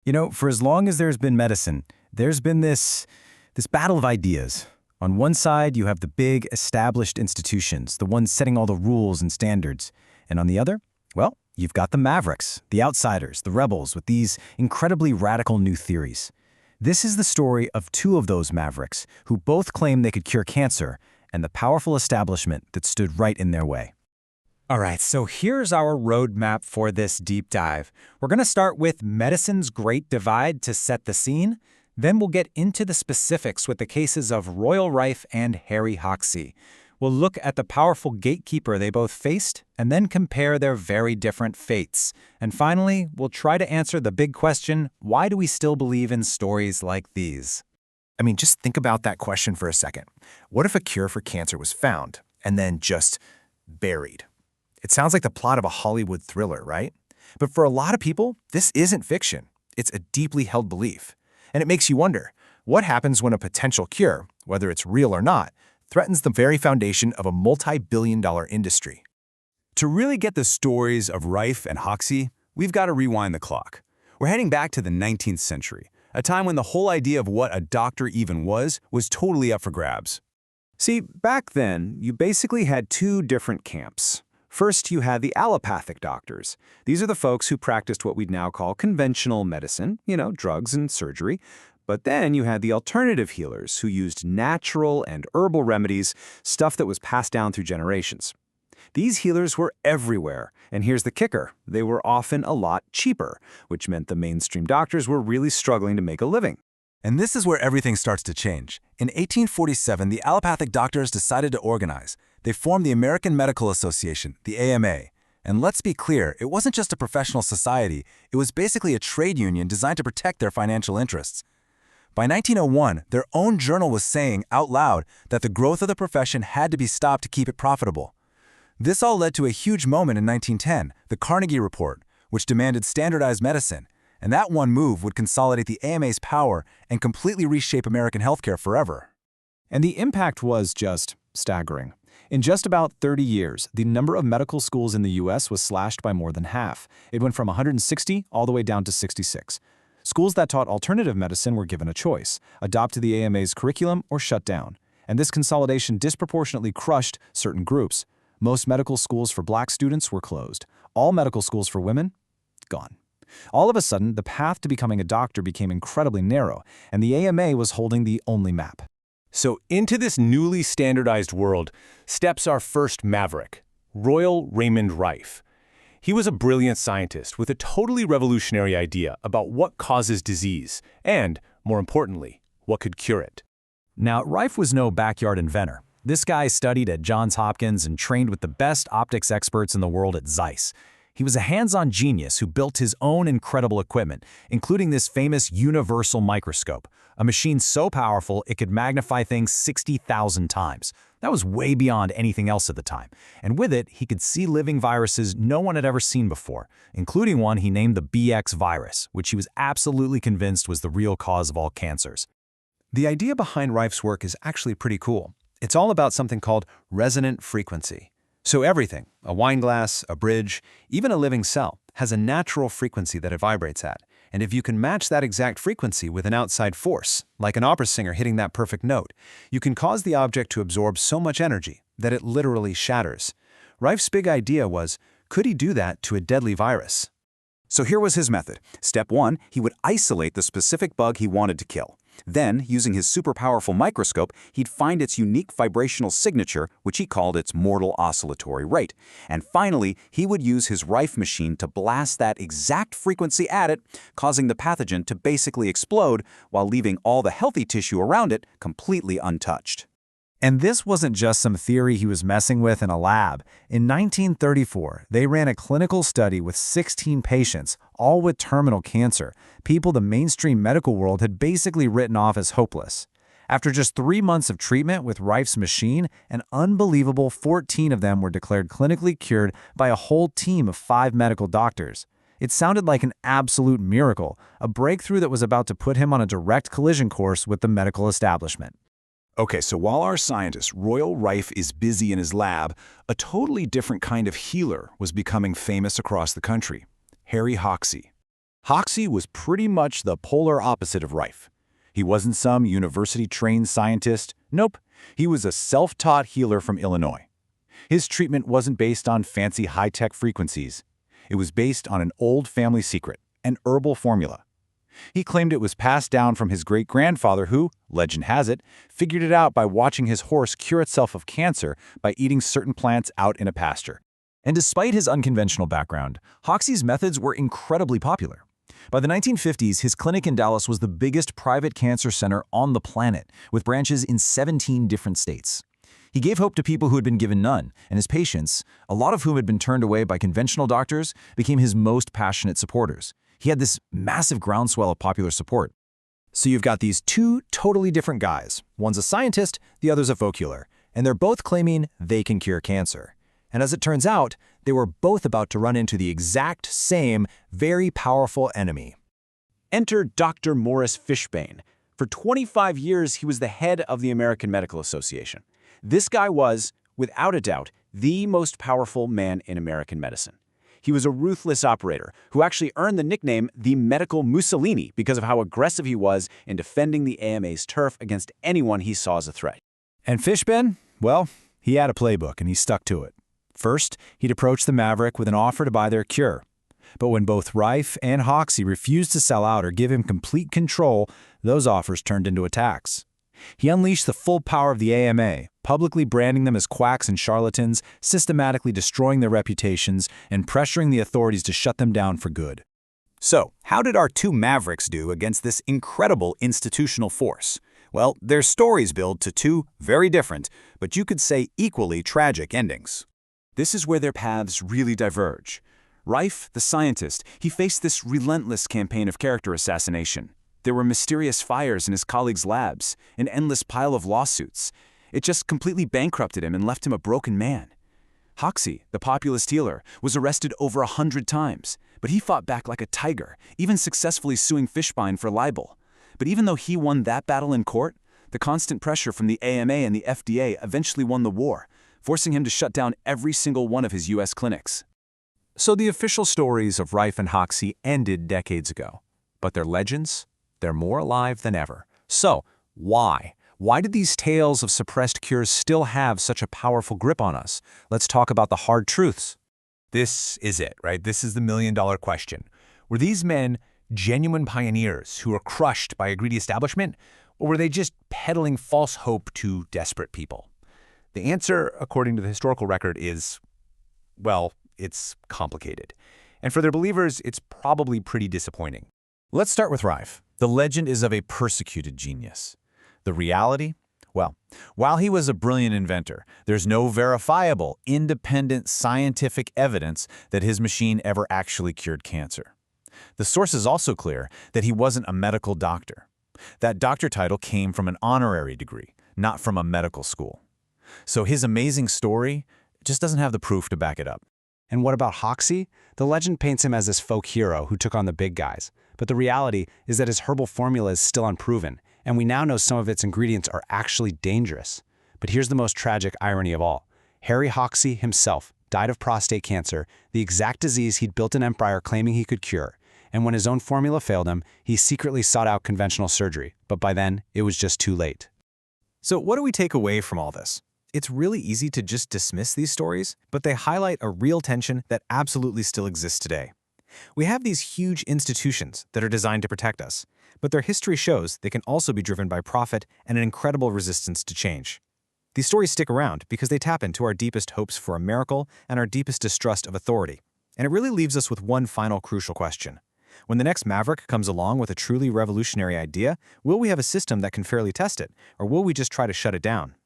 For as long as there's been medicine, there's been this battle of ideas. On one side, you have the big, established institutions, the ones setting all the rules and standards. And on the other, well, you've got the Mavericks, the outsiders, the rebels with these incredibly radical new theories. This is the story of two of those Mavericks who both claim they could cure cancer and the powerful establishment that stood right in their way. All right, so here's our roadmap for this deep dive. We're going to start with medicine's Great Divide to set the scene. Then we'll get into the specifics with the cases of Royal Rife and Harry Hoxsey. We'll look at the powerful gatekeeper they both faced and then compare their very different fates. And finally, we'll try to answer the big question, why do we still believe in stories like these? Just think about that question for a second. What if a cure for cancer was found and then just buried? It sounds like the plot of a Hollywood thriller, right? But for a lot of people, this isn't fiction. It's a deeply held belief. And it makes you wonder, what happens when a potential cure, whether it's real or not, threatens the very foundation of a multi-billion-dollar industry? To really get the stories of Rife and Hoxsey, we've got to rewind the clock. We're heading back to the 19th century, a time when the whole idea of what a doctor even was totally up for grabs. See, back then, you basically had two different camps. First, you had the allopathic doctors. These are the folks who practiced what we'd now call conventional medicine, drugs and surgery. But then you had the alternative healers who used natural and herbal remedies, stuff that was passed down through generations. These healers were everywhere, and here's the kicker. They were often a lot cheaper, which meant the mainstream doctors were really struggling to make a living. And this is where everything starts to change. In 1847, the allopathic doctors decided to organize. They formed the American Medical Association, the AMA. And let's be clear, it wasn't just a professional society, it was basically a trade union designed to protect their financial interests. By 1901, their own journal was saying out loud that the growth of the profession had to be stopped to keep it profitable. This all led to a huge moment in 1910, the Carnegie Report, which demanded standardized medicine. And that one move would consolidate the AMA's power and completely reshape American healthcare forever. And the impact was just staggering. In just about 30 years, the number of medical schools in the U.S. was slashed by more than half. It went from 160 all the way down to 66. Schools that taught alternative medicine were given a choice: adopt the AMA's curriculum or shut down. And this consolidation disproportionately crushed certain groups. Most medical schools for black students were closed. All medical schools for women, gone. All of a sudden, the path to becoming a doctor became incredibly narrow, and the AMA was holding the only map. So into this newly standardized world steps our first maverick, Royal Raymond Rife. He was a brilliant scientist with a totally revolutionary idea about what causes disease and, more importantly, what could cure it. Now, Rife was no backyard inventor. This guy studied at Johns Hopkins and trained with the best optics experts in the world at Zeiss. He was a hands-on genius who built his own incredible equipment, including this famous universal microscope, a machine so powerful it could magnify things 60,000 times. That was way beyond anything else at the time. And with it, he could see living viruses no one had ever seen before, including one he named the BX virus, which he was absolutely convinced was the real cause of all cancers. The idea behind Rife's work is actually pretty cool. It's all about something called resonant frequency. So everything, a wine glass, a bridge, even a living cell, has a natural frequency that it vibrates at. And if you can match that exact frequency with an outside force, like an opera singer hitting that perfect note, you can cause the object to absorb so much energy that it literally shatters. Rife's big idea was, could he do that to a deadly virus? So here was his method. Step 1, he would isolate the specific bug he wanted to kill. Then, using his super powerful microscope, he'd find its unique vibrational signature, which he called its mortal oscillatory rate. And finally, he would use his Rife machine to blast that exact frequency at it, causing the pathogen to basically explode while leaving all the healthy tissue around it completely untouched. And this wasn't just some theory he was messing with in a lab. In 1934, they ran a clinical study with 16 patients, all with terminal cancer, people the mainstream medical world had basically written off as hopeless. After just 3 months of treatment with Rife's machine, an unbelievable 14 of them were declared clinically cured by a whole team of 5 medical doctors. It sounded like an absolute miracle, a breakthrough that was about to put him on a direct collision course with the medical establishment. Okay, so while our scientist, Royal Rife, is busy in his lab, a totally different kind of healer was becoming famous across the country: Harry Hoxsey. Hoxsey was pretty much the polar opposite of Rife. He wasn't some university-trained scientist. Nope, he was a self-taught healer from Illinois. His treatment wasn't based on fancy high-tech frequencies. It was based on an old family secret, an herbal formula. He claimed it was passed down from his great-grandfather who, legend has it, figured it out by watching his horse cure itself of cancer by eating certain plants out in a pasture. And despite his unconventional background, Hoxsey's methods were incredibly popular. By the 1950s, his clinic in Dallas was the biggest private cancer center on the planet, with branches in 17 different states. He gave hope to people who had been given none, and his patients, a lot of whom had been turned away by conventional doctors, became his most passionate supporters. He had this massive groundswell of popular support. So you've got these two totally different guys. One's a scientist, the other's a folk healer, and they're both claiming they can cure cancer. And as it turns out, they were both about to run into the exact same, very powerful enemy. Enter Dr. Morris Fishbane. For 25 years, he was the head of the American Medical Association. This guy was, without a doubt, the most powerful man in American medicine. He was a ruthless operator who actually earned the nickname the Medical Mussolini because of how aggressive he was in defending the AMA's turf against anyone he saw as a threat. And Fishbane? Well, he had a playbook and he stuck to it. First, he'd approach the Maverick with an offer to buy their cure. But when both Rife and Hoxsey refused to sell out or give him complete control, those offers turned into attacks. He unleashed the full power of the AMA, publicly branding them as quacks and charlatans, systematically destroying their reputations, and pressuring the authorities to shut them down for good. So, how did our two Mavericks do against this incredible institutional force? Well, their stories build to two very different, but you could say equally tragic endings. This is where their paths really diverge. Rife, the scientist, he faced this relentless campaign of character assassination. There were mysterious fires in his colleagues' labs, an endless pile of lawsuits. It just completely bankrupted him and left him a broken man. Hoxsey, the populist healer, was arrested over 100 times, but he fought back like a tiger, even successfully suing Fishbane for libel. But even though he won that battle in court, the constant pressure from the AMA and the FDA eventually won the war, forcing him to shut down every single one of his U.S. clinics. So the official stories of Rife and Hoxsey ended decades ago. But their legends? They're more alive than ever. So, why? Why did these tales of suppressed cures still have such a powerful grip on us? Let's talk about the hard truths. This is it, right? This is the million-dollar question. Were these men genuine pioneers who were crushed by a greedy establishment, or were they just peddling false hope to desperate people? The answer, according to the historical record, is, well, it's complicated. And for their believers, it's probably pretty disappointing. Let's start with Rife. The legend is of a persecuted genius. The reality? Well, while he was a brilliant inventor, there's no verifiable, independent scientific evidence that his machine ever actually cured cancer. The source is also clear that he wasn't a medical doctor. That doctor title came from an honorary degree, not from a medical school. So his amazing story just doesn't have the proof to back it up. And what about Hoxsey? The legend paints him as this folk hero who took on the big guys. But the reality is that his herbal formula is still unproven, and we now know some of its ingredients are actually dangerous. But here's the most tragic irony of all. Harry Hoxsey himself died of prostate cancer, the exact disease he'd built an empire claiming he could cure. And when his own formula failed him, he secretly sought out conventional surgery. But by then, it was just too late. So what do we take away from all this? It's really easy to just dismiss these stories, but they highlight a real tension that absolutely still exists today. We have these huge institutions that are designed to protect us, but their history shows they can also be driven by profit and an incredible resistance to change. These stories stick around because they tap into our deepest hopes for a miracle and our deepest distrust of authority. And it really leaves us with one final crucial question. When the next Maverick comes along with a truly revolutionary idea, will we have a system that can fairly test it, or will we just try to shut it down?